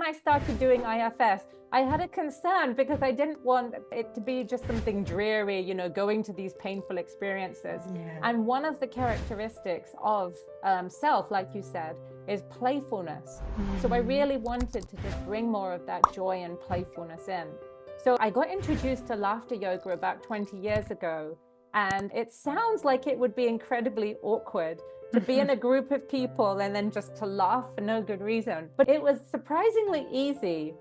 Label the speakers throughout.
Speaker 1: I started doing IFS, I had a concern because I didn't want it to be just something dreary, you know, going to these painful experiences.
Speaker 2: Yeah.
Speaker 1: And one of the characteristics of self, like you said, is playfulness. So I really wanted to just bring more of that joy and playfulness in. So I got introduced to laughter yoga about 20 years ago. And it sounds like it would be incredibly awkward to be in a group of people and then just to laugh for no good reason. But it was surprisingly easy.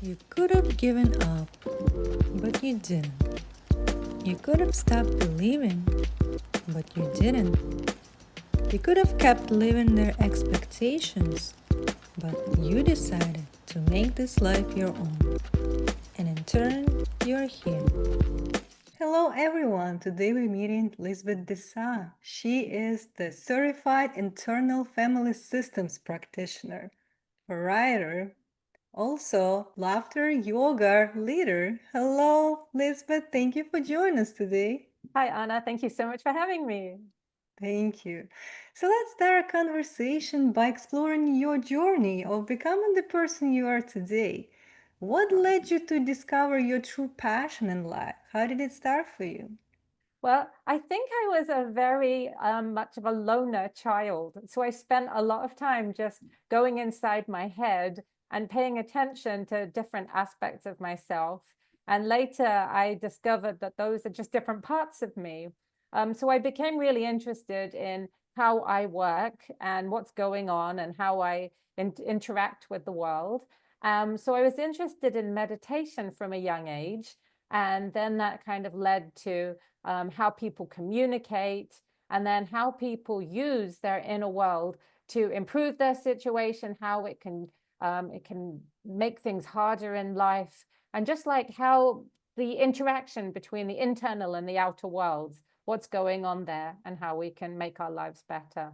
Speaker 2: You could have given up, but you didn't. You could have stopped believing, but you didn't. You could have kept living their expectations, but you decided to make this life your own. And in turn, you're here. Hello everyone, today we're meeting Lizbeth De Sa. She is the Certified Internal Family Systems Practitioner, a writer, also laughter yoga leader. Hello Lizbeth, thank you for joining us today.
Speaker 1: Hi, Anna. Thank you so much for having me.
Speaker 2: Thank you. So let's start a conversation by exploring your journey of becoming the person you are today. What led you to discover your true passion in life? How did it start for you?
Speaker 1: Well, I think I was a very much of a loner child. So I spent a lot of time just going inside my head and paying attention to different aspects of myself. And later I discovered that those are just different parts of me. So I became really interested in how I work and what's going on and how I interact with the world. So I was interested in meditation from a young age. And then that kind of led to how people communicate, and then how people use their inner world to improve their situation, how it can make things harder in life, and just like how the interaction between the internal and the outer worlds, what's going on there, and how we can make our lives better.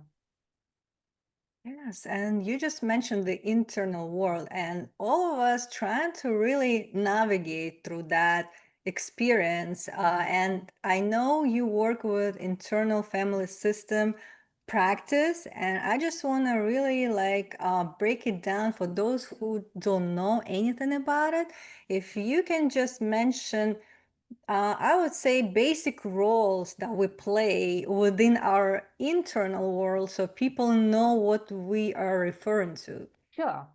Speaker 2: Yes, and you just mentioned the internal world, and all of us trying to really navigate through that experience. And I know you work with internal family system practice, and I just want to really break it down for those who don't know anything about it. If you can just mention I would say basic roles that we play within our internal world so people know what we are referring to.
Speaker 1: Sure.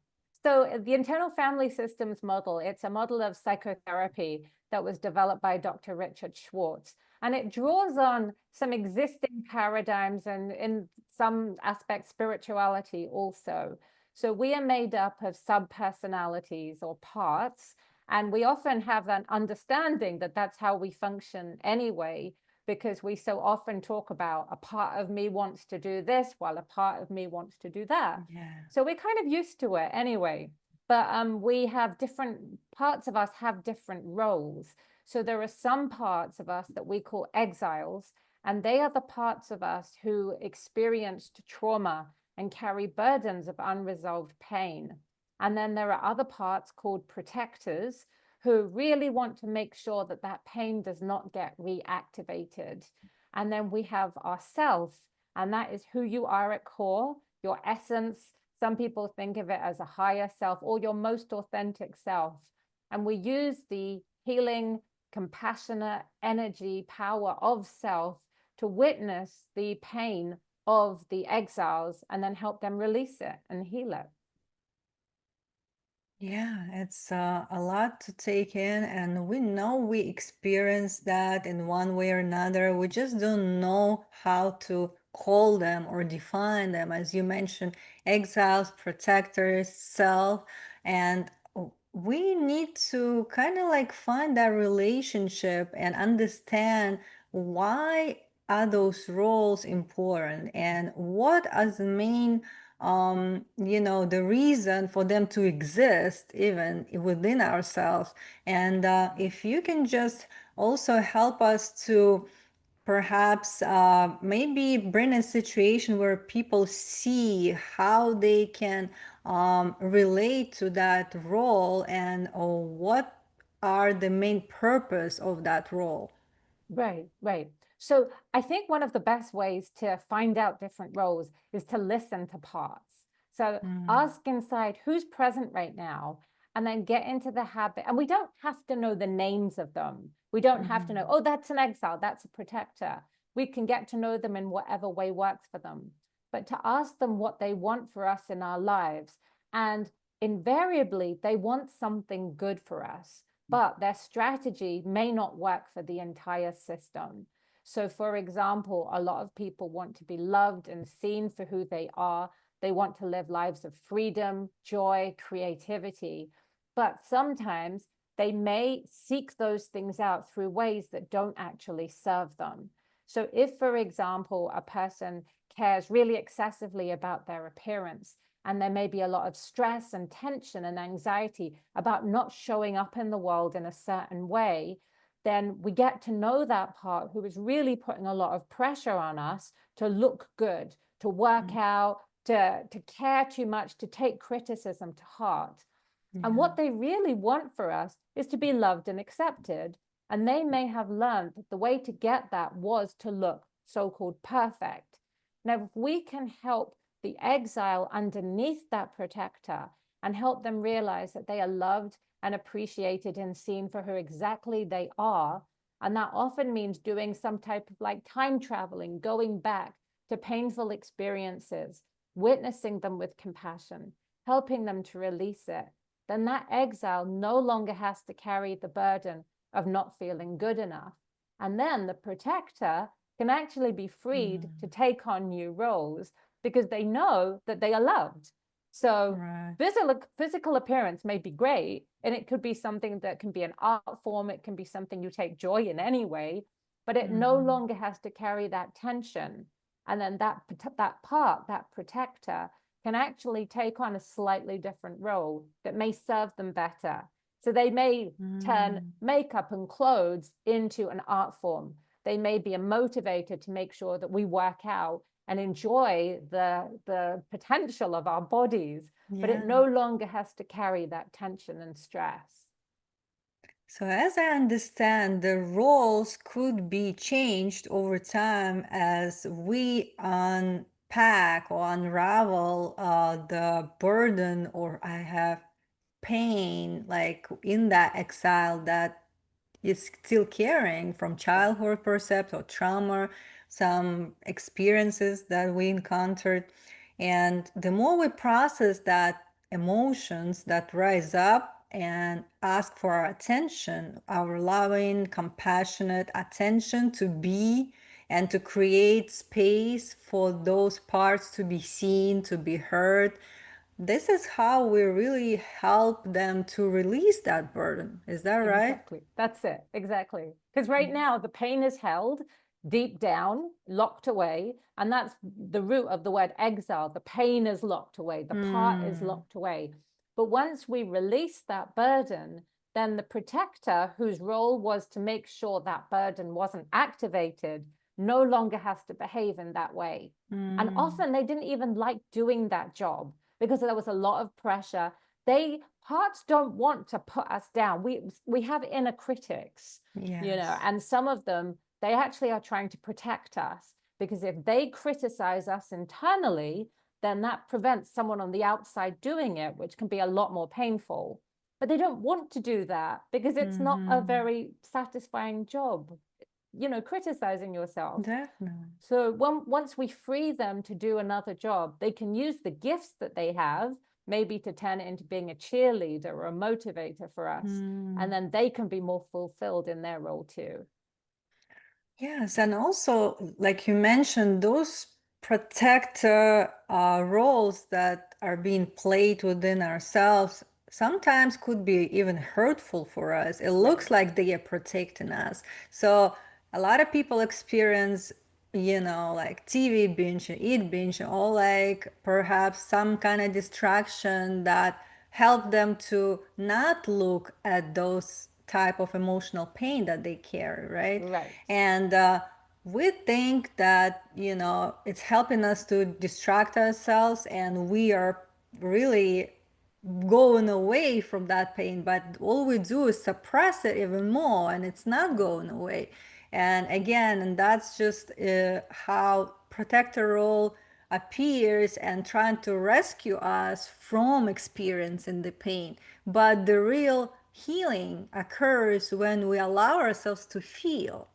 Speaker 1: So the internal family systems model, it's a model of psychotherapy that was developed by Dr. Richard Schwartz. And it draws on some existing paradigms and in some aspects, spirituality also. So we are made up of sub-personalities or parts, and we often have an understanding that that's how we function anyway, because we so often talk about a part of me wants to do this while a part of me wants to do that.
Speaker 2: Yeah.
Speaker 1: So we're kind of used to it anyway. But we have different parts of us have different roles. So there are some parts of us that we call exiles, and they are the parts of us who experienced trauma and carry burdens of unresolved pain. And then there are other parts called protectors who really want to make sure that that pain does not get reactivated. And then we have ourself, and that is who you are at core, your essence. Some people think of it as a higher self or your most authentic self. And we use the healing, compassionate energy, power of self to witness the pain of the exiles and then help them release it and heal it.
Speaker 2: Yeah, it's a lot to take in, and we know we experience that in one way or another. We just don't know how to call them or define them. As you mentioned, exiles, protectors, self, and we need to kind of like find that relationship and understand why are those roles important and what are the main the reason for them to exist even within ourselves. And if you can just also help us to perhaps maybe bring a situation where people see how they can relate to that role and or what are the main purpose of that role.
Speaker 1: Right, right. So I think one of the best ways to find out different roles is to listen to parts. So ask inside who's present right now, and then get into the habit. And we don't have to know the names of them. We don't have to know, oh, that's an exile, that's a protector. We can get to know them in whatever way works for them. But to ask them what they want for us in our lives. And invariably, they want something good for us, but their strategy may not work for the entire system. So, for example, a lot of people want to be loved and seen for who they are. They want to live lives of freedom, joy, creativity. But sometimes they may seek those things out through ways that don't actually serve them. So, if, for example, a person cares really excessively about their appearance, and there may be a lot of stress and tension and anxiety about not showing up in the world in a certain way, then we get to know that part who is really putting a lot of pressure on us to look good, to work out, to care too much, to take criticism to heart. And what they really want for us is to be loved and accepted. And they may have learned that the way to get that was to look so-called perfect. Now, if we can help the exile underneath that protector and help them realize that they are loved and appreciated and seen for who exactly they are, and that often means doing some type of like time traveling, going back to painful experiences, witnessing them with compassion, helping them to release it, then that exile no longer has to carry the burden of not feeling good enough. And then the protector can actually be freed to take on new roles because they know that they are loved. So physical appearance may be great, and it could be something that can be an art form, it can be something you take joy in anyway, but it no longer has to carry that tension. And then that part, that protector, can actually take on a slightly different role that may serve them better. So they may turn makeup and clothes into an art form. They may be a motivator to make sure that we work out and enjoy the potential of our bodies, but it no longer has to carry that tension and stress.
Speaker 2: So, as I understand, the roles could be changed over time as we unpack or unravel the burden, or I have pain, like in that exile that is still carrying from childhood, percept, or trauma, some experiences that we encountered. And the more we process that emotions that rise up and ask for our attention, our loving, compassionate attention to be and to create space for those parts to be seen, to be heard, this is how we really help them to release that burden. Is that right?
Speaker 1: Exactly. That's it. Exactly. Because right now the pain is held deep down, locked away. And that's the root of the word exile. The pain is locked away. The part is locked away. But once we release that burden, then the protector, whose role was to make sure that burden wasn't activated, no longer has to behave in that way. And often they didn't even like doing that job because there was a lot of pressure. Parts don't want to put us down. We have inner critics, and some of them, they actually are trying to protect us, because if they criticize us internally, then that prevents someone on the outside doing it, which can be a lot more painful. But they don't want to do that because it's not a very satisfying job, criticizing yourself.
Speaker 2: Definitely.
Speaker 1: So once we free them to do another job, they can use the gifts that they have, maybe to turn it into being a cheerleader or a motivator for us. And then they can be more fulfilled in their role too.
Speaker 2: Yes, and also, like you mentioned, those protector roles that are being played within ourselves sometimes could be even hurtful for us. It looks like they are protecting us. So a lot of people experience, like TV binge, eat binge, or like perhaps some kind of distraction that help them to not look at those type of emotional pain that they carry, right?
Speaker 1: Right.
Speaker 2: And we think that, it's helping us to distract ourselves and we are really going away from that pain, but all we do is suppress it even more and it's not going away. And again, and that's just how protector role appears and trying to rescue us from experiencing the pain. But the real healing occurs when we allow ourselves to feel.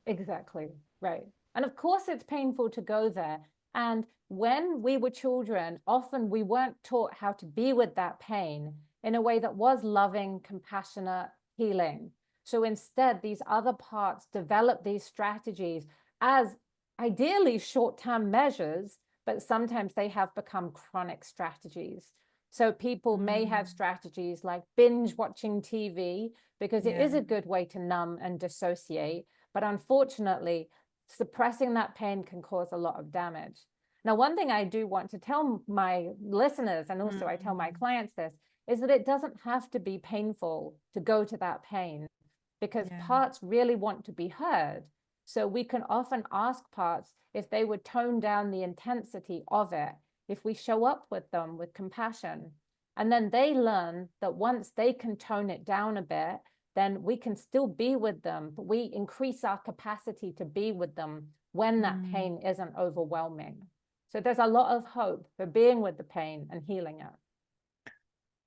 Speaker 1: Exactly. Right. And of course, it's painful to go there. And when we were children, often we weren't taught how to be with that pain in a way that was loving, compassionate, healing. So instead, these other parts develop these strategies as ideally short term measures, but sometimes they have become chronic strategies. So people may have strategies like binge watching TV because it
Speaker 2: Yeah.
Speaker 1: is a good way to numb and dissociate. But unfortunately, suppressing that pain can cause a lot of damage. Now, one thing I do want to tell my listeners, and also I tell my clients this, is that it doesn't have to be painful to go to that pain because
Speaker 2: Yeah.
Speaker 1: parts really want to be heard. So we can often ask parts if they would tone down the intensity of it, if we show up with them with compassion. And then they learn that once they can tone it down a bit, then we can still be with them, but we increase our capacity to be with them when that pain isn't overwhelming. So there's a lot of hope for being with the pain and healing it.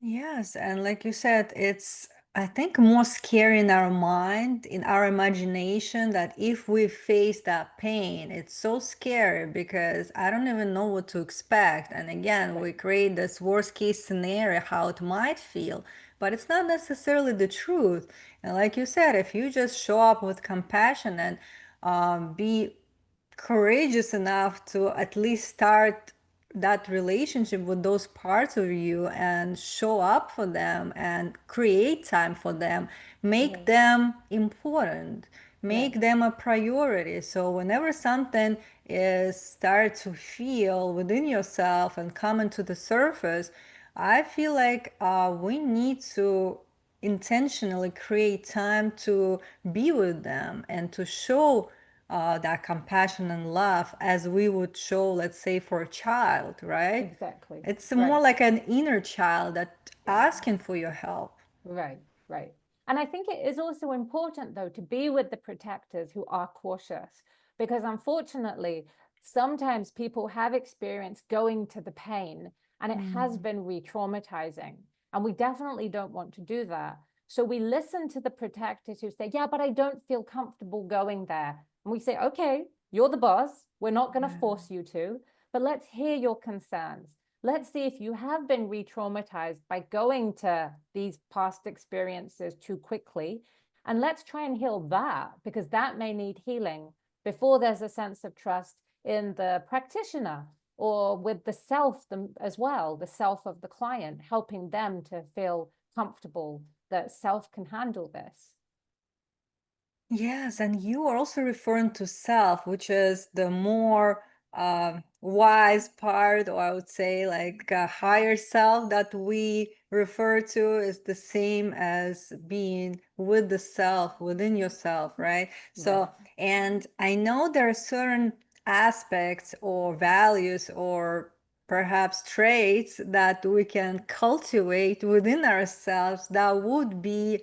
Speaker 2: Yes, and like you said, it's, I think, more scary in our mind, in our imagination, that if we face that pain, it's so scary because I don't even know what to expect. And again, we
Speaker 1: Right.
Speaker 2: create this worst case scenario, how it might feel, but it's not necessarily the truth. And like you said, if you just show up with compassion and be courageous enough to at least start that relationship with those parts of you and show up for them and create time for them, make
Speaker 1: Right.
Speaker 2: them important,
Speaker 1: Right.
Speaker 2: make them a priority. So whenever something is start to feel within yourself and come into the surface, I feel like we need to intentionally create time to be with them and to show that compassion and love as we would show, let's say, for a child, right?
Speaker 1: Exactly.
Speaker 2: It's more
Speaker 1: Right.
Speaker 2: like an inner child that asking for your help.
Speaker 1: Right, right. And I think it is also important, though, to be with the protectors who are cautious, because unfortunately, sometimes people have experienced going to the pain and it has been re traumatizing. And we definitely don't want to do that. So we listen to the protectors who say, yeah, but I don't feel comfortable going there. And we say, okay, you're the boss. We're not going to force you to, but let's hear your concerns. Let's see if you have been re-traumatized by going to these past experiences too quickly. And let's try and heal that because that may need healing before there's a sense of trust in the practitioner or with the self as well, the self of the client, helping them to feel comfortable that self can handle this.
Speaker 2: Yes, and you are also referring to self, which is the more wise part, or I would say like a higher self that we refer to is the same as being with the self, within yourself, right?
Speaker 1: Right.
Speaker 2: So, and I know there are certain aspects or values or perhaps traits that we can cultivate within ourselves that would be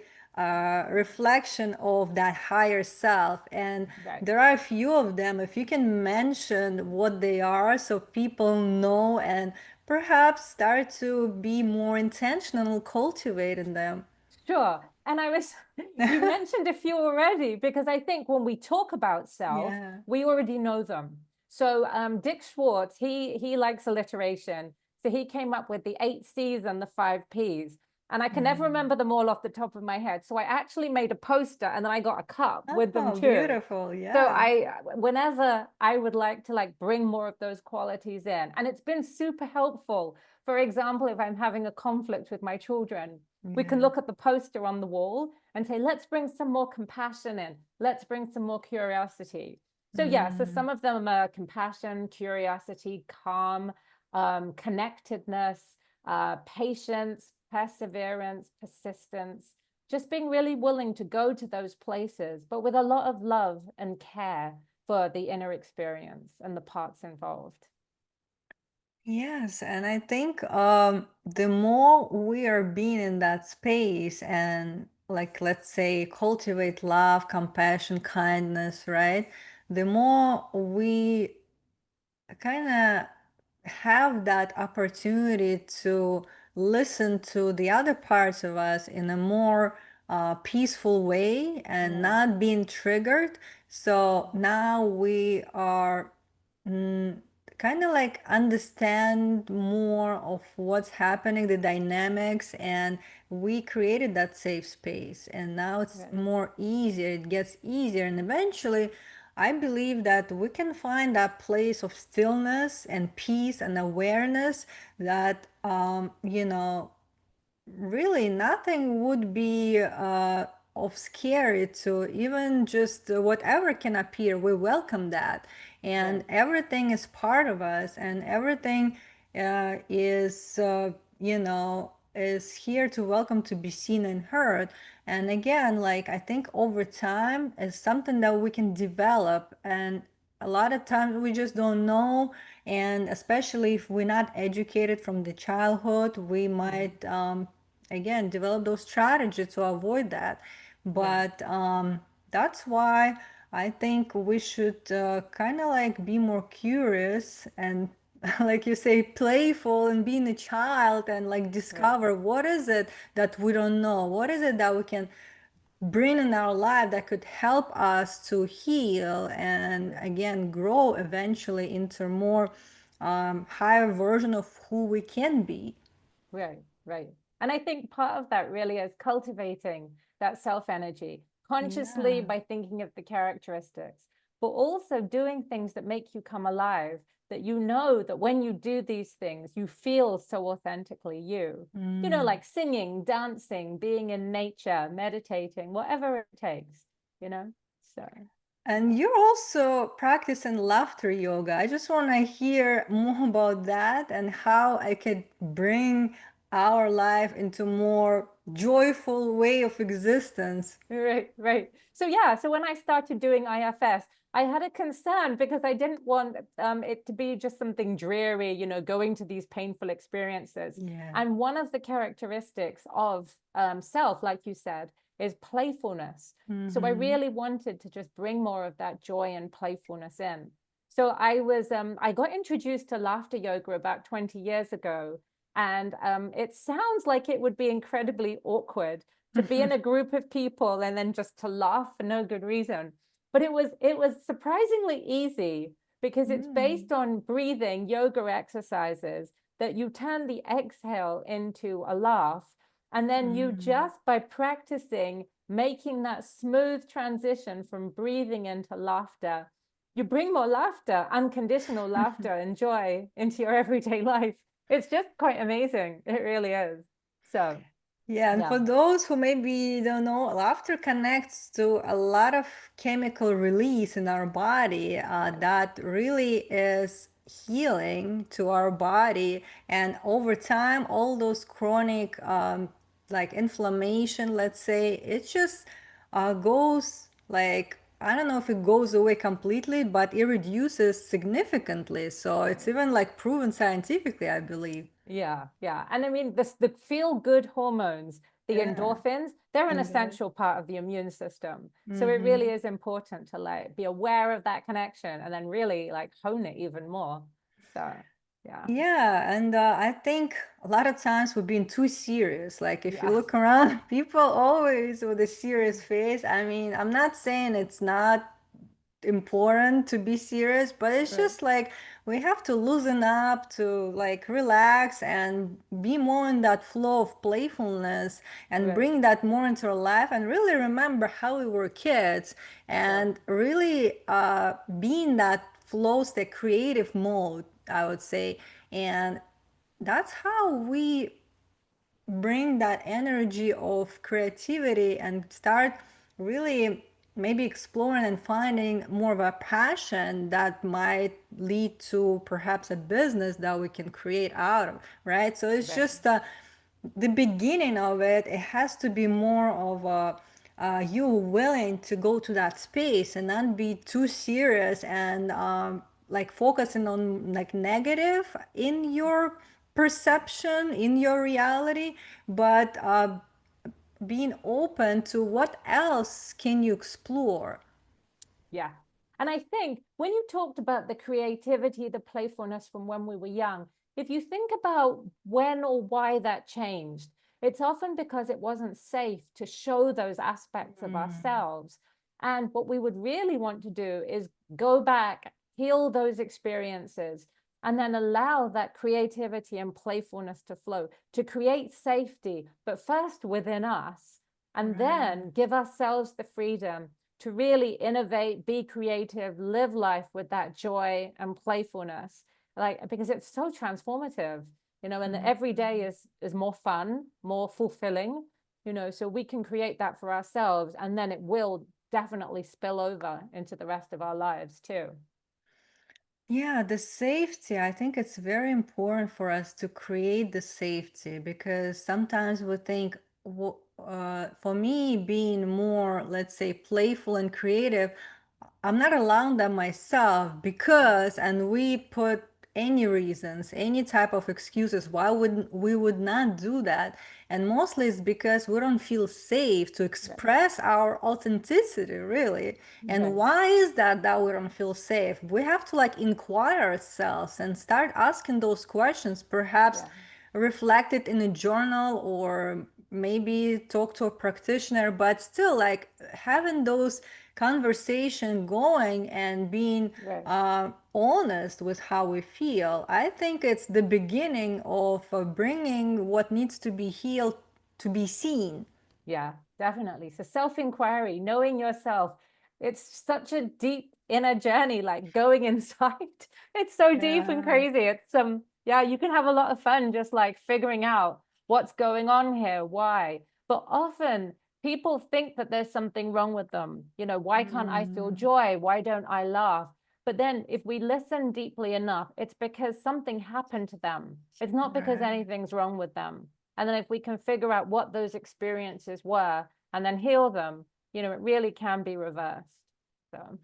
Speaker 2: reflection of that higher self. And
Speaker 1: Right.
Speaker 2: there are a few of them. If you can mention what they are so people know and perhaps start to be more intentional cultivating them.
Speaker 1: Sure. And I was, you mentioned a few already, because I think when we talk about self,
Speaker 2: Yeah.
Speaker 1: we already know them. So Dick Schwartz, he likes alliteration. So he came up with the 8 C's and the 5 P's. And I can never remember them all off the top of my head. So I actually made a poster and then I got a cup with them
Speaker 2: Oh,
Speaker 1: too.
Speaker 2: beautiful.
Speaker 1: So
Speaker 2: Yeah.
Speaker 1: I, whenever I would like to like bring more of those qualities in, and it's been super helpful. For example, if I'm having a conflict with my children, we can
Speaker 2: Yeah.
Speaker 1: look at the poster on the wall and say, let's bring some more compassion in. Let's bring some more curiosity. So yeah, so
Speaker 2: Mm.
Speaker 1: some of them are compassion, curiosity, calm, connectedness, patience, perseverance, persistence, just being really willing to go to those places, but with a lot of love and care for the inner experience and the parts involved.
Speaker 2: Yes, and I think the more we are being in that space and, like, let's say, cultivate love, compassion, kindness, right? The more we kind of have that opportunity to listen to the other parts of us in a more peaceful way and
Speaker 1: Mm,
Speaker 2: not being triggered. So now we are kind of like understand more of what's happening, the dynamics, and we created that safe space. And now it's
Speaker 1: right,
Speaker 2: more easier, it gets easier, and eventually I believe that we can find that place of stillness and peace and awareness that, really nothing would be of scary to even just whatever can appear. We welcome that, and
Speaker 1: right,
Speaker 2: everything is part of us, and everything is is here to welcome to be seen and heard. And again, like, I think over time is something that we can develop, and a lot of times we just don't know. And especially if we're not educated from the childhood, we
Speaker 1: mhm,
Speaker 2: might again develop those strategies to avoid that.
Speaker 1: right,
Speaker 2: But that's why I think we should kind of like be more curious and like you say, playful, and being a child, and like
Speaker 1: right,
Speaker 2: discover what is it that we don't know, what is it that we can bring in our life that could help us to heal and
Speaker 1: right.
Speaker 2: again grow eventually into more higher version of who we can be.
Speaker 1: Right, right. And I think part of that really is cultivating that self energy consciously
Speaker 2: Yeah.
Speaker 1: by thinking of the characteristics, but also doing things that make you come alive, that you know that when you do these things, you feel so authentically you. You know,
Speaker 2: Mm.
Speaker 1: like singing, dancing, being in nature, meditating, whatever it takes, you know? So,
Speaker 2: And
Speaker 1: yeah.
Speaker 2: you're also practicing laughter yoga. I just want to hear more about that and how I could bring our life into more joyful way of existence.
Speaker 1: Right, right. So yeah, so when I started doing IFS, I had a concern because I didn't want it to be just something dreary, you know, going to these painful experiences.
Speaker 2: Yeah.
Speaker 1: And one of the characteristics of self, like you said, is playfulness. So I
Speaker 2: Mm-hmm.
Speaker 1: really wanted to just bring more of that joy and playfulness in. So I got introduced to laughter yoga about 20 years ago, and it sounds like it would be incredibly awkward to be in a group of people and then just to laugh for no good reason. But it was surprisingly easy because it's
Speaker 2: Mm.
Speaker 1: based on breathing yoga exercises that you turn the exhale into a laugh. And then you
Speaker 2: Mm.
Speaker 1: just by practicing making that smooth transition from breathing into laughter, you bring more laughter, unconditional laughter and joy into your everyday life. It's just quite amazing. It really is. So,
Speaker 2: Yeah, and
Speaker 1: yeah.
Speaker 2: for those who maybe don't know, laughter connects to a lot of chemical release in our body
Speaker 1: Right.
Speaker 2: that really is healing to our body. And over time, all those chronic, like inflammation, let's say, it just goes like, I don't know if it goes away completely, but it reduces significantly. So it's
Speaker 1: Right.
Speaker 2: even like proven scientifically, I believe.
Speaker 1: Yeah, yeah. And I mean, the feel good hormones, the
Speaker 2: Yeah.
Speaker 1: endorphins, they're an
Speaker 2: Indeed.
Speaker 1: essential part of the immune system. So it really
Speaker 2: Mm-hmm.
Speaker 1: is important to like be aware of that connection and then really like hone it even more. So, yeah,
Speaker 2: Yeah, and I think a lot of times we're being too serious. Like if you
Speaker 1: yeah,
Speaker 2: look around, people always with a serious face. I mean, I'm not saying it's not important to be serious, but it's
Speaker 1: right,
Speaker 2: just like we have to loosen up to like relax and be more in that flow of playfulness and
Speaker 1: right,
Speaker 2: bring that more into our life and really remember how we were kids
Speaker 1: right.
Speaker 2: and really be in that flow state, creative mode, I would say. And that's how we bring that energy of creativity and start really maybe exploring and finding more of a passion that might lead to perhaps a business that we can create out of, right? So it's
Speaker 1: Right.
Speaker 2: just the beginning of it. It has to be more of a you willing to go to that space and not be too serious and like focusing on like negative in your perception in your reality, but being open to what else can you explore.
Speaker 1: Yeah. And I think when you talked about the creativity, the playfulness from when we were young, if you think about when or why that changed, it's often because it wasn't safe to show those aspects of
Speaker 2: Mm,
Speaker 1: ourselves. And what we would really want to do is go back, heal those experiences, and then allow that creativity and playfulness to flow, to create safety, but first within us, and
Speaker 2: right.
Speaker 1: then give ourselves the freedom to really innovate, be creative, live life with that joy and playfulness, like because it's so transformative, and
Speaker 2: Mhm.
Speaker 1: every day is more fun, more fulfilling, so we can create that for ourselves, and then it will definitely spill over into the rest of our lives too.
Speaker 2: Yeah, the safety, I think it's very important for us to create the safety because sometimes we think, for me, being more, let's say, playful and creative, I'm not allowing that myself because, and we put any reasons, any type of excuses why would we would not do that. And mostly it's because we don't feel safe to
Speaker 1: Right,
Speaker 2: express our authenticity, really. And
Speaker 1: right,
Speaker 2: why is that we don't feel safe? We have to like inquire ourselves and start asking those questions, perhaps
Speaker 1: yeah,
Speaker 2: reflect it in a journal or maybe talk to a practitioner, but still like having those conversation going and being
Speaker 1: right.
Speaker 2: honest with how we feel. I think it's the beginning of bringing what needs to be healed to be seen.
Speaker 1: Yeah, definitely. So self-inquiry, knowing yourself, it's such a deep inner journey, like going inside. It's so deep and
Speaker 2: Yeah.
Speaker 1: crazy. It's yeah, you can have a lot of fun just like figuring out what's going on here, why. But often people think that there's something wrong with them. Why can't I feel
Speaker 2: Mm,
Speaker 1: joy? Why don't I laugh? But then if we listen deeply enough, it's because something happened to them. It's not because
Speaker 2: right.
Speaker 1: anything's wrong with them. And then if we can figure out what those experiences were and then heal them, it really can be reversed. So,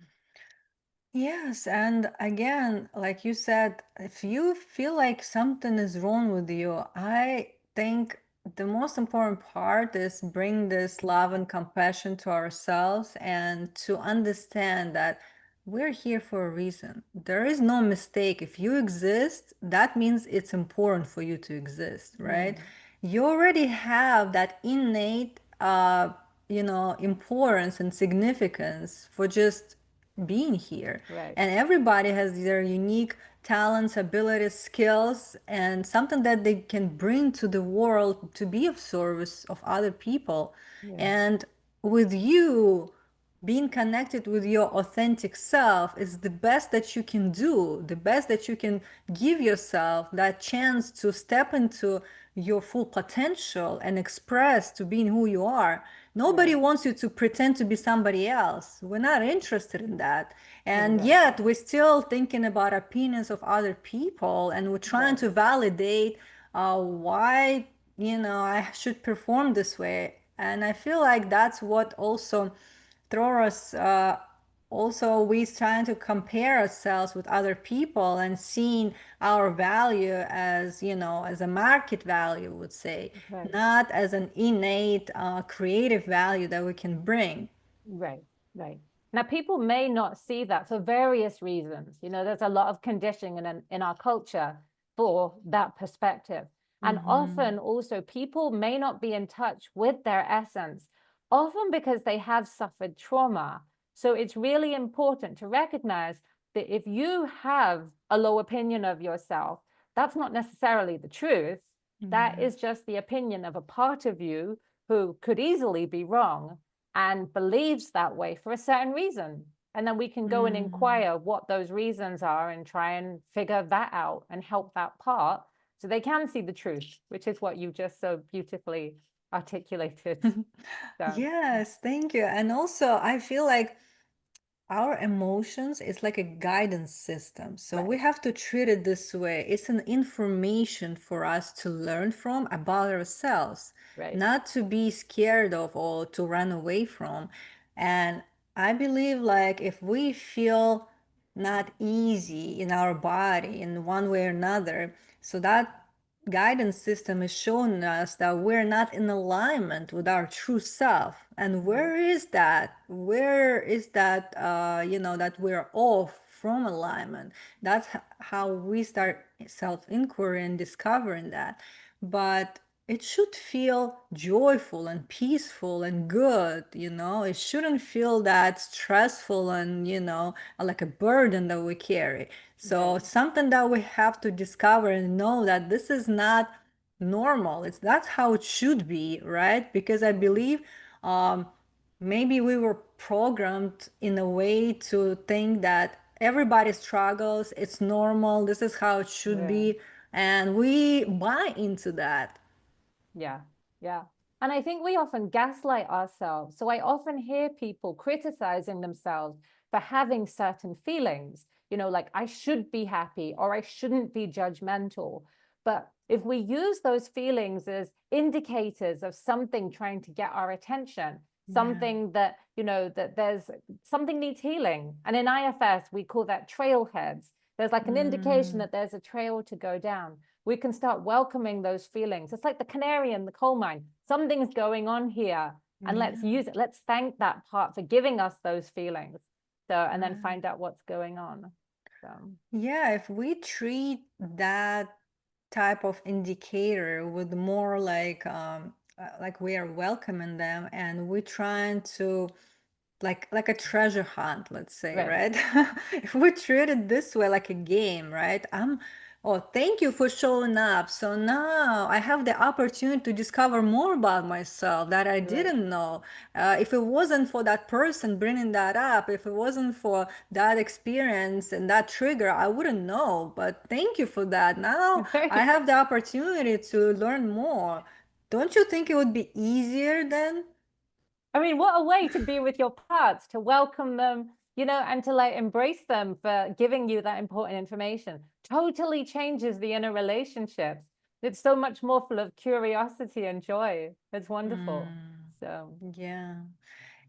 Speaker 2: Yes, and again, like you said, if you feel like something is wrong with you, I think the most important part is bring this love and compassion to ourselves and to understand that we're here for a reason. There is no mistake. If you exist, that means it's important for you to exist, right?
Speaker 1: mm,
Speaker 2: You already have that innate, importance and significance for just being here.
Speaker 1: right.
Speaker 2: And everybody has their unique talents, abilities, skills, and something that they can bring to the world to be of service of other people.
Speaker 1: Yeah,
Speaker 2: And with you, being connected with your authentic self is the best that you can do, the best that you can give yourself that chance to step into your full potential and express to being who you are. Nobody
Speaker 1: right.
Speaker 2: wants you to pretend to be somebody else. We're not interested in that. And yet
Speaker 1: Exactly.
Speaker 2: we're still thinking about opinions of other people and we're trying
Speaker 1: Right.
Speaker 2: to validate why, I should perform this way. And I feel like that's what also throw us also we trying to compare ourselves with other people and seeing our value as as a market value would say,
Speaker 1: Right.
Speaker 2: not as an innate creative value that we can bring.
Speaker 1: Right, right. Now, people may not see that for various reasons. There's a lot of conditioning in our culture for that perspective. And
Speaker 2: Mm-hmm.
Speaker 1: often also people may not be in touch with their essence, often because they have suffered trauma. So it's really important to recognize that if you have a low opinion of yourself, that's not necessarily the truth. That
Speaker 2: Yeah.
Speaker 1: is just the opinion of a part of you who could easily be wrong and believes that way for a certain reason. And then we can go and
Speaker 2: Mm.
Speaker 1: inquire what those reasons are and try and figure that out and help that part so they can see the truth, which is what you just so beautifully articulated. So,
Speaker 2: Yes, thank you. And also I feel like our emotions is like a guidance system. So we
Speaker 1: right,
Speaker 2: have to treat it this way. It's an information for us to learn from about ourselves,
Speaker 1: right,
Speaker 2: not to be scared of or to run away from. And I believe like if we feel not easy in our body in one way or another, so that guidance system is showing us that we're not in alignment with our true self. And
Speaker 1: Right.
Speaker 2: where is that, that we're off from alignment? That's how we start self-inquiry and discovering that. But it should feel joyful and peaceful and good, it shouldn't feel that stressful and, like a burden that we carry. So
Speaker 1: Right.
Speaker 2: it's something that we have to discover and know that this is not normal. It's That's how it should be, right? Because I
Speaker 1: Right.
Speaker 2: believe um, maybe we were programmed in a way to think that everybody struggles, it's normal, this is how it should
Speaker 1: Yeah.
Speaker 2: be, and we buy into that.
Speaker 1: Yeah, yeah. And I think we often gaslight ourselves. So I often hear people criticizing themselves for having certain feelings, like I should be happy or I shouldn't be judgmental. But if we use those feelings as indicators of something trying to get our attention,
Speaker 2: Yeah.
Speaker 1: something that, that there's something needs healing. And in IFS, we call that trailheads. There's like an indication
Speaker 2: Mm,
Speaker 1: that there's a trail to go down. We can start welcoming those feelings. It's like the canary in the coal mine. Something's going on here, and let's
Speaker 2: yeah.
Speaker 1: use it. Let's thank that part for giving us those feelings. So, and then
Speaker 2: Right.
Speaker 1: find out what's going on. So,
Speaker 2: Yeah, if we treat that type of indicator with more like we are welcoming them and we're trying to like a treasure hunt, let's say,
Speaker 1: right.
Speaker 2: right? If we treat it this way, like a game, right? Oh, thank you for showing up. So now I have the opportunity to discover more about myself that I
Speaker 1: Right.
Speaker 2: didn't know. If it wasn't for that person bringing that up, if it wasn't for that experience and that trigger, I wouldn't know. But thank you for that. Now I
Speaker 1: Right.
Speaker 2: have the opportunity to learn more. Don't you think it would be easier then?
Speaker 1: I mean, what a way to be with your parts, to welcome them, and to like embrace them for giving you that important information. Totally changes the inner relationships. It's so much more full of curiosity and joy. It's wonderful.
Speaker 2: Mm,
Speaker 1: So,
Speaker 2: yeah.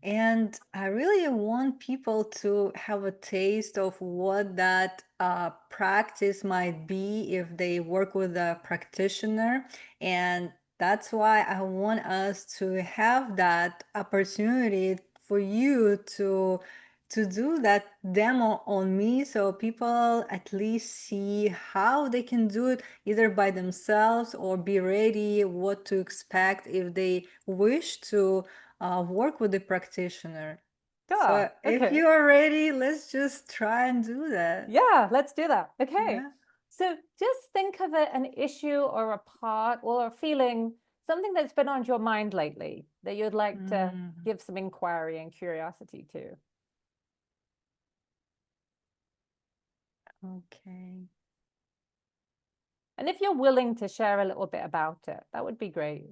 Speaker 2: And I really want people to have a taste of what that practice might be if they work with a practitioner. And that's why I want us to have that opportunity for you to do that demo on me so people at least see how they can do it either by themselves or be ready what to expect if they wish to work with the practitioner. So
Speaker 1: sure.
Speaker 2: if
Speaker 1: Okay.
Speaker 2: you are ready, let's just try and do that.
Speaker 1: Yeah, let's do that. Okay.
Speaker 2: Yeah.
Speaker 1: So just think of an issue or a part or a feeling, something that's been on your mind lately that you'd like to
Speaker 2: Mm,
Speaker 1: give some inquiry and curiosity to.
Speaker 2: okay.
Speaker 1: And if you're willing to share a little bit about it, that would be great.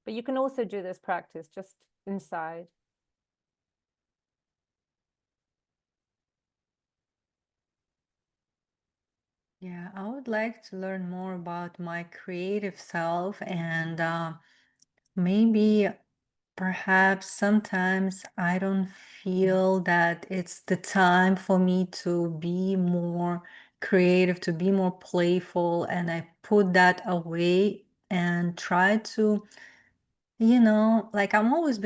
Speaker 1: But you can also do this practice just inside.
Speaker 2: Yeah, I would like to learn more about my creative self and maybe perhaps sometimes I don't feel that it's the time for me to be more creative, to be more playful, and I put that away and try to like I always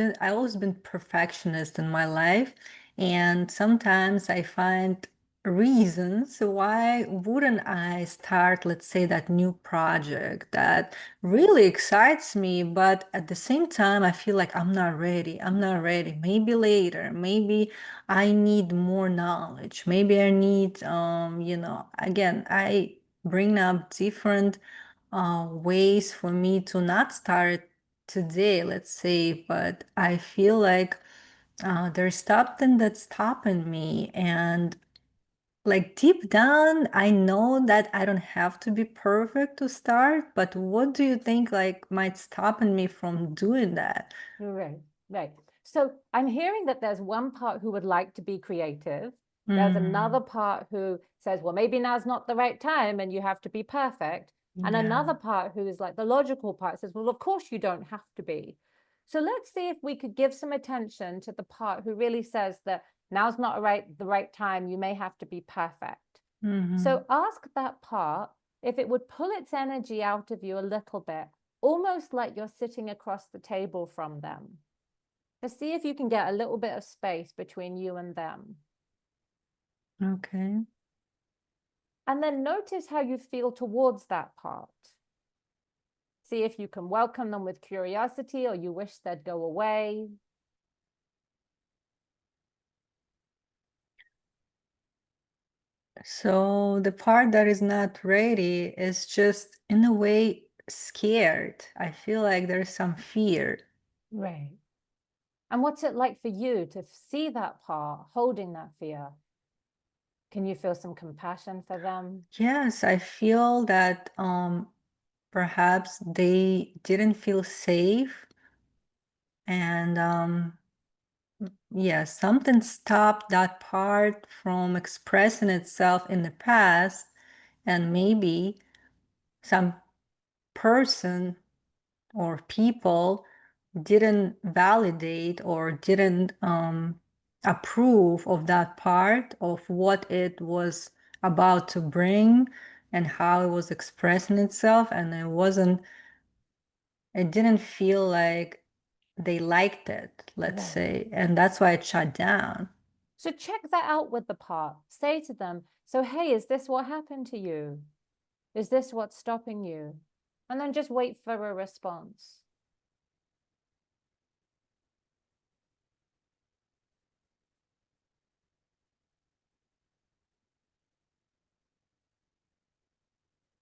Speaker 2: been perfectionist in my life, and sometimes I find reasons why wouldn't I start, let's say, that new project that
Speaker 1: Right.
Speaker 2: really excites me, but at the same time I feel like I'm not ready. I'm not ready. Maybe later. Maybe I need more knowledge. Maybe I need again, I bring up different ways for me to not start today, let's say, but I feel like there's something that's stopping me. And like deep down, I know that I don't have to be perfect to start, but what do you think like might stopping me from doing that?
Speaker 1: Right, right. So I'm hearing that there's one part who would like to be creative. There's another
Speaker 2: Mm,
Speaker 1: part who says, well, maybe now's not the right time and you have to be perfect. And
Speaker 2: yeah.
Speaker 1: another part who is like the logical part says, well, of course you don't have to be. So let's see if we could give some attention to the part who really says that now's not the right time. You may have to be perfect.
Speaker 2: Mm-hmm.
Speaker 1: So ask that part, if it would pull its energy out of you a little bit, almost like you're sitting across the table from them. Just see if you can get a little bit of space between you and them.
Speaker 2: Okay.
Speaker 1: And then notice how you feel towards that part. See if you can welcome them with curiosity or you wish they'd go away.
Speaker 2: So the part that is not ready is just in a way scared. I feel like there's some fear.
Speaker 1: Right. And what's it like for you to see that part holding that fear? Can you feel some compassion for them?
Speaker 2: Yes, I feel that perhaps they didn't feel safe, and yeah, something stopped that part from expressing itself in the past, and maybe some person or people didn't validate or didn't approve of that part of what it was about to bring and how it was expressing itself, and it didn't feel like they liked it, let's
Speaker 1: Right.
Speaker 2: say, and that's why it shut down.
Speaker 1: So check that out with the part. Say to them, so hey, is this what happened to you? Is this what's stopping you? And then just wait for a response.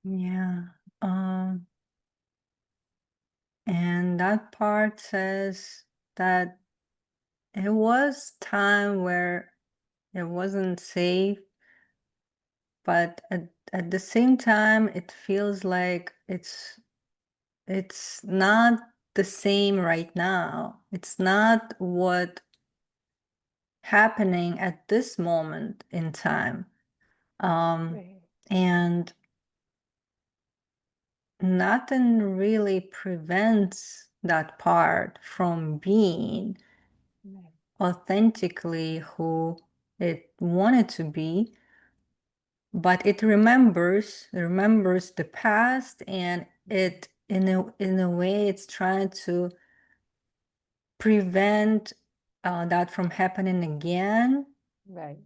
Speaker 2: Yeah. And that part says that it was time where it wasn't safe, but at the same time, it feels like it's not the same right now. It's not what happening at this moment in time.
Speaker 1: Right.
Speaker 2: And nothing really prevents that part from being
Speaker 1: Right.
Speaker 2: authentically who it wanted to be, but it remembers the past, and it in a way it's trying to prevent that from happening again.
Speaker 1: Right.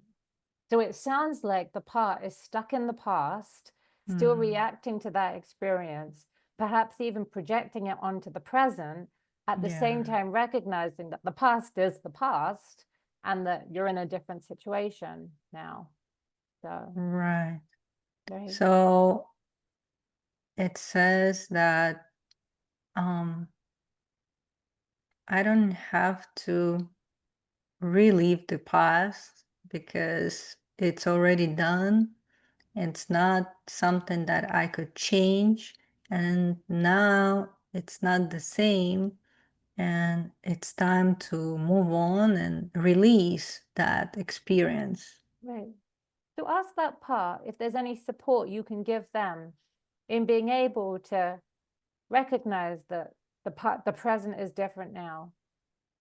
Speaker 1: So it sounds like the part is stuck in the past, still
Speaker 2: Mm,
Speaker 1: reacting to that experience, perhaps even projecting it onto the present, at the same
Speaker 2: yeah,
Speaker 1: time recognizing that the past is the past and that you're in a different situation now. So,
Speaker 2: right.
Speaker 1: right,
Speaker 2: So it says that um, I don't have to relive the past because it's already done. It's not something that I could change. And now it's not the same. And it's time to move on and release that experience.
Speaker 1: right. So ask that part if there's any support you can give them in being able to recognize that the present is different now.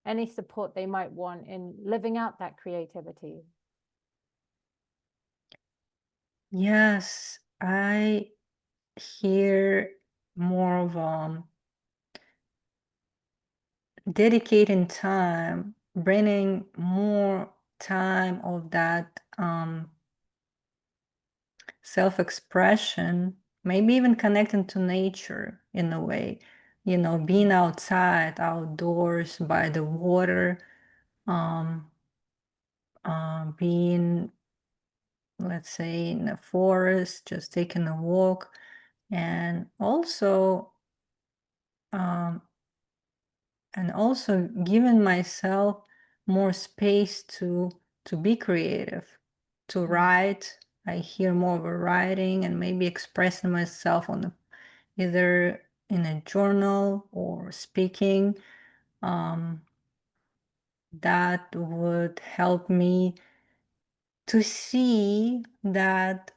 Speaker 1: Any support they might want in living out that creativity.
Speaker 2: Yes, I hear more of dedicating time, bringing more time of that self-expression, maybe even connecting to nature in a way, being outside, outdoors by the water, um, being, let's say, in a forest, just taking a walk, and um, also giving myself more space to be creative, to write. I hear more of a writing and maybe expressing myself either in a journal or speaking. Um, that would help me to see that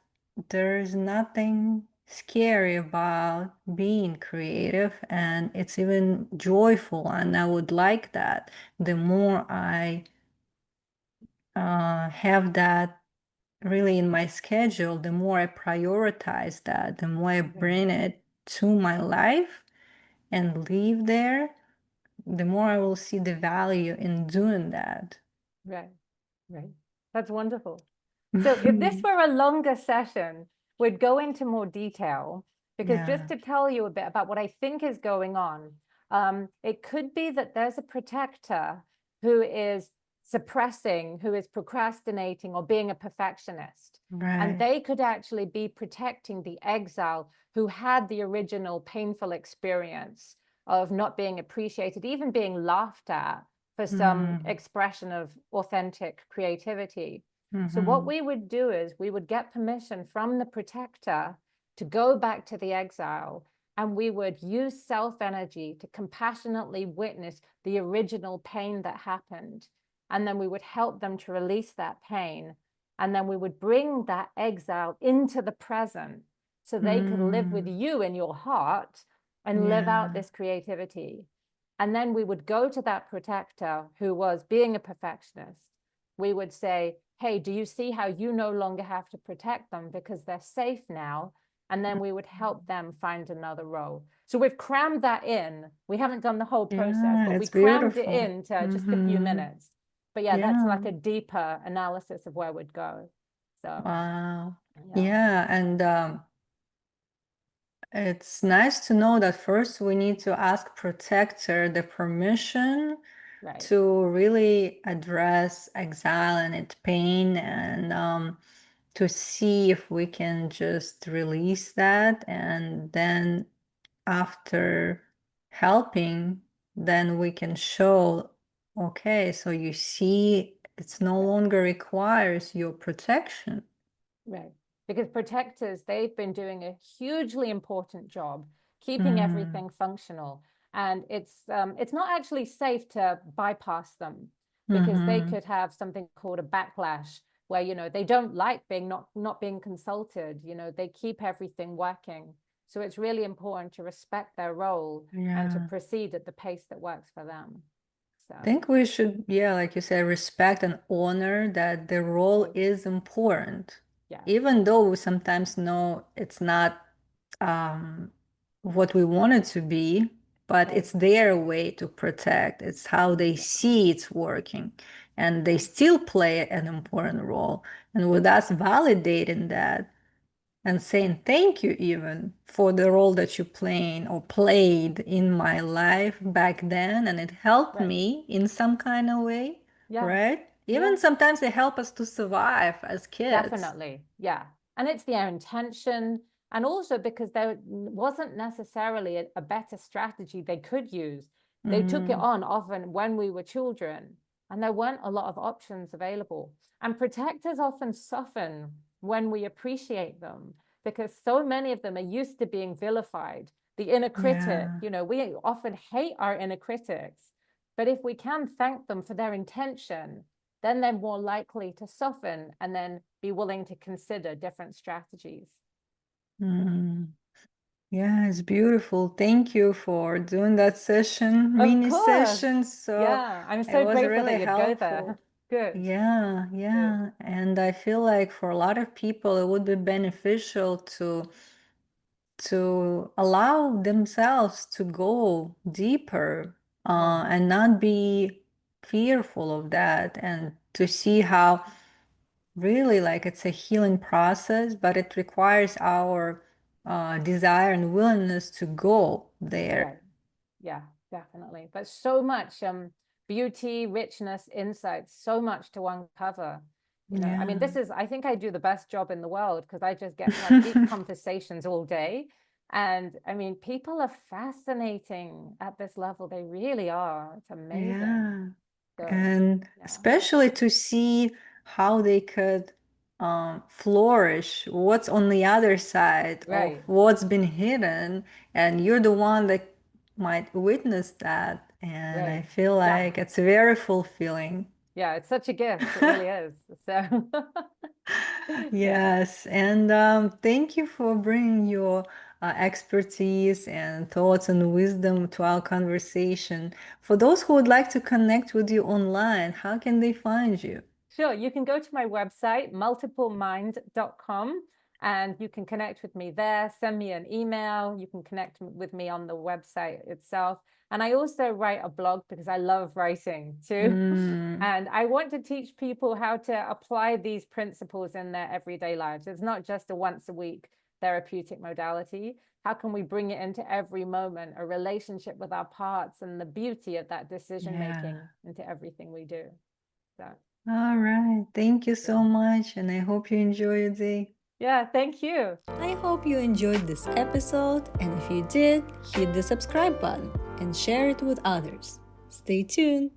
Speaker 2: there's nothing scary about being creative, and it's even joyful, and I would like that. The more I have that really in my schedule, the more I prioritize that, the more I
Speaker 1: Right,
Speaker 2: bring it to my life and live there, the more I will see the value in doing that.
Speaker 1: right, right. That's wonderful. So if this were a longer session, we'd go into more detail because just
Speaker 2: Yeah,
Speaker 1: to tell you a bit about what I think is going on, it could be that there's a protector who is suppressing, who is procrastinating or being a perfectionist. And
Speaker 2: right.
Speaker 1: they could actually be protecting the exile who had the original painful experience of not being appreciated, even being laughed at for some
Speaker 2: Mm,
Speaker 1: expression of authentic creativity. So what
Speaker 2: mm-hmm.
Speaker 1: we would do is we would get permission from the protector to go back to the exile, and we would use self energy to compassionately witness the original pain that happened. And then we would help them to release that pain. And then we would bring that exile into the present so they could live with
Speaker 2: Mm,
Speaker 1: you in your heart and live out
Speaker 2: yeah,
Speaker 1: this creativity. And then we would go to that protector who was being a perfectionist. We would say, hey, do you see how you no longer have to protect them because they're safe now? And then we would help them find another role. So we've crammed that in. We haven't done the whole process,
Speaker 2: yeah,
Speaker 1: but we
Speaker 2: it's
Speaker 1: crammed it
Speaker 2: beautiful.
Speaker 1: into just a few
Speaker 2: Mm-hmm.
Speaker 1: minutes. But yeah, that's
Speaker 2: Yeah,
Speaker 1: like a deeper analysis of where we'd go. So
Speaker 2: wow.
Speaker 1: yeah,
Speaker 2: Yeah, and it's nice to know that first we need to ask protector the permission
Speaker 1: right,
Speaker 2: to really address exile and its pain, and to see if we can just release that, and then after helping, then we can show, okay, so you see it's no
Speaker 1: right.
Speaker 2: longer requires your protection.
Speaker 1: Right. Because protectors, they've been doing a hugely important job keeping
Speaker 2: Mm,
Speaker 1: everything functional. And it's not actually safe to bypass them because they
Speaker 2: mm-hmm.
Speaker 1: could have something called a backlash where, they don't like being not being consulted, they keep everything working. So it's really important to respect their role and to
Speaker 2: Yeah.
Speaker 1: proceed at the pace that works for them.
Speaker 2: I
Speaker 1: So,
Speaker 2: think we should, yeah, like you said, respect and honor that the role
Speaker 1: right.
Speaker 2: is important,
Speaker 1: Yeah.
Speaker 2: even though we sometimes know it's not um, what we want it to be, but
Speaker 1: Right.
Speaker 2: it's their way to protect. It's how they
Speaker 1: Yeah.
Speaker 2: see it's working, and they
Speaker 1: Yeah.
Speaker 2: still play an important role. And with us validating that, and saying thank you even for the role that you playing or played in my life back then, and it helped
Speaker 1: Right.
Speaker 2: me in some kind of way,
Speaker 1: Yeah.
Speaker 2: right? Even
Speaker 1: Yeah.
Speaker 2: sometimes they help us to survive as kids.
Speaker 1: Definitely. Yeah. And it's their intention. And also because there wasn't necessarily a better strategy they could use. They took it
Speaker 2: Mm,
Speaker 1: on often when we were children, and there weren't a lot of options available. And protectors often soften when we appreciate them because so many of them are used to being vilified. The inner critic,
Speaker 2: yeah.
Speaker 1: we often hate our inner critics. But if we can thank them for their intention, then they're more likely to soften and then be willing to consider different strategies.
Speaker 2: Mm. Yeah, it's beautiful. Thank you for doing that session,
Speaker 1: Of
Speaker 2: mini
Speaker 1: course.
Speaker 2: session. So
Speaker 1: Yeah, I'm
Speaker 2: it
Speaker 1: so
Speaker 2: was
Speaker 1: grateful
Speaker 2: really
Speaker 1: that you'd go there.
Speaker 2: helpful.
Speaker 1: Good.
Speaker 2: Yeah,
Speaker 1: Good.
Speaker 2: yeah. And I feel like for a lot of people, it would be beneficial to allow themselves to go deeper,
Speaker 1: Yeah.
Speaker 2: and not be fearful of that, and to see how really like it's a healing process, but it requires our desire and willingness to go there.
Speaker 1: Right. Yeah, definitely. But so much beauty, richness, insights, so much to uncover. I mean,
Speaker 2: Yeah.
Speaker 1: I think I do the best job in the world because I just get to have deep conversations all day. And I mean, people are fascinating at this level. They really are. It's amazing.
Speaker 2: Yeah.
Speaker 1: So,
Speaker 2: And
Speaker 1: yeah.
Speaker 2: especially to see how they could flourish, what's on the other side of
Speaker 1: Right.
Speaker 2: what's been hidden, and you're the one that might witness that. And I
Speaker 1: Right.
Speaker 2: feel
Speaker 1: Yeah.
Speaker 2: like it's very fulfilling.
Speaker 1: Yeah. It's such a gift. It really is. So, yeah.
Speaker 2: Yes, and thank you for bringing your expertise and thoughts and wisdom to our conversation. For those who would like to connect with you online, how can they find you?
Speaker 1: Sure. You can go to my website, multiplemind.com, and you can connect with me there. Send me an email. You can connect with me on the website itself. And I also write a blog because I love writing too. And I want to teach people how to apply these principles in their everyday lives. It's not just a once a week therapeutic modality. How can we bring it into every moment, a relationship with our parts and the beauty of that decision making into everything we do? So.
Speaker 2: All right. Thank you so much. And I hope you enjoy your day.
Speaker 1: Yeah, thank you.
Speaker 2: I hope you enjoyed this episode. And if you did, hit the subscribe button and share it with others. Stay tuned.